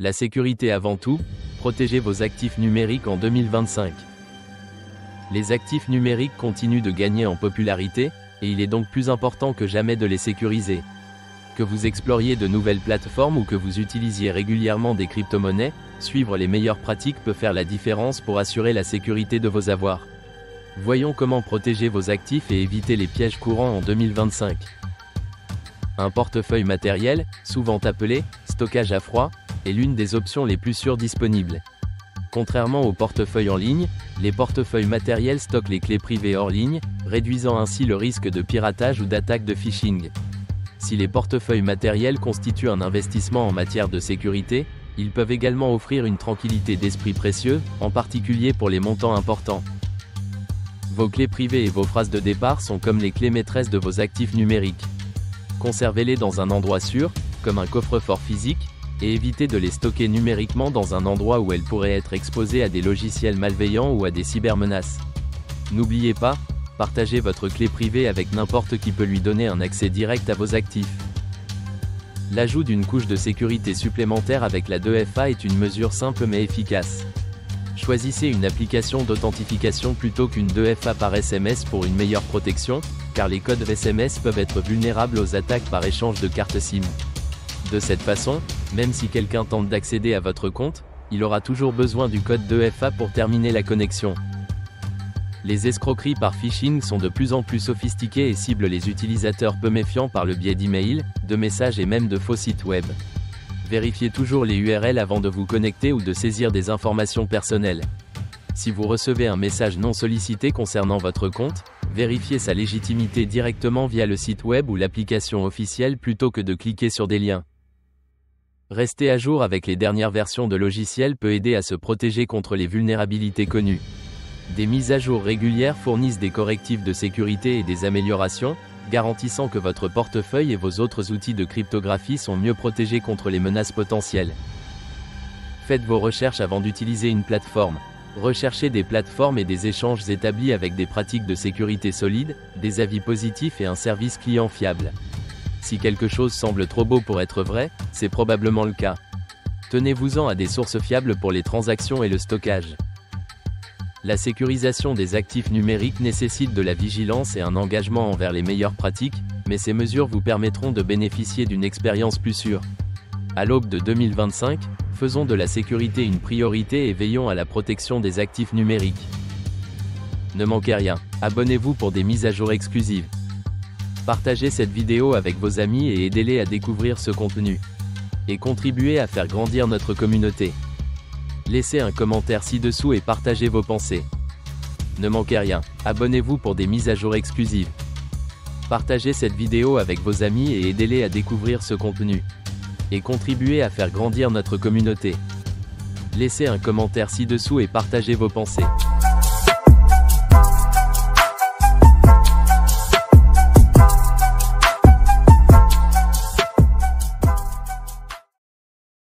La sécurité avant tout, protégez vos actifs numériques en 2025. Les actifs numériques continuent de gagner en popularité, et il est donc plus important que jamais de les sécuriser. Que vous exploriez de nouvelles plateformes ou que vous utilisiez régulièrement des crypto-monnaies, suivre les meilleures pratiques peut faire la différence pour assurer la sécurité de vos avoirs. Voyons comment protéger vos actifs et éviter les pièges courants en 2025. Un portefeuille matériel, souvent appelé « stockage à froid », est l'une des options les plus sûres disponibles. Contrairement aux portefeuilles en ligne, les portefeuilles matériels stockent les clés privées hors ligne, réduisant ainsi le risque de piratage ou d'attaque de phishing. Si les portefeuilles matériels constituent un investissement en matière de sécurité, ils peuvent également offrir une tranquillité d'esprit précieuse, en particulier pour les montants importants. Vos clés privées et vos phrases de départ sont comme les clés maîtresses de vos actifs numériques. Conservez-les dans un endroit sûr, comme un coffre-fort physique, et évitez de les stocker numériquement dans un endroit où elles pourraient être exposées à des logiciels malveillants ou à des cybermenaces. N'oubliez pas, partagez votre clé privée avec n'importe qui peut lui donner un accès direct à vos actifs. L'ajout d'une couche de sécurité supplémentaire avec la 2FA est une mesure simple mais efficace. Choisissez une application d'authentification plutôt qu'une 2FA par SMS pour une meilleure protection, car les codes SMS peuvent être vulnérables aux attaques par échange de cartes SIM. De cette façon, même si quelqu'un tente d'accéder à votre compte, il aura toujours besoin du code 2FA pour terminer la connexion. Les escroqueries par phishing sont de plus en plus sophistiquées et ciblent les utilisateurs peu méfiants par le biais d'emails, de messages et même de faux sites web. Vérifiez toujours les URL avant de vous connecter ou de saisir des informations personnelles. Si vous recevez un message non sollicité concernant votre compte, vérifiez sa légitimité directement via le site web ou l'application officielle plutôt que de cliquer sur des liens. Rester à jour avec les dernières versions de logiciels peut aider à se protéger contre les vulnérabilités connues. Des mises à jour régulières fournissent des correctifs de sécurité et des améliorations, garantissant que votre portefeuille et vos autres outils de cryptographie sont mieux protégés contre les menaces potentielles. Faites vos recherches avant d'utiliser une plateforme. Recherchez des plateformes et des échanges établis avec des pratiques de sécurité solides, des avis positifs et un service client fiable. Si quelque chose semble trop beau pour être vrai, c'est probablement le cas. Tenez-vous-en à des sources fiables pour les transactions et le stockage. La sécurisation des actifs numériques nécessite de la vigilance et un engagement envers les meilleures pratiques, mais ces mesures vous permettront de bénéficier d'une expérience plus sûre. À l'aube de 2025, faisons de la sécurité une priorité et veillons à la protection des actifs numériques. Ne manquez rien, abonnez-vous pour des mises à jour exclusives. Partagez cette vidéo avec vos amis et aidez-les à découvrir ce contenu. Et contribuez à faire grandir notre communauté. Laissez un commentaire ci-dessous et partagez vos pensées. Ne manquez rien, abonnez-vous pour des mises à jour exclusives. Partagez cette vidéo avec vos amis et aidez-les à découvrir ce contenu. Et contribuez à faire grandir notre communauté. Laissez un commentaire ci-dessous et partagez vos pensées.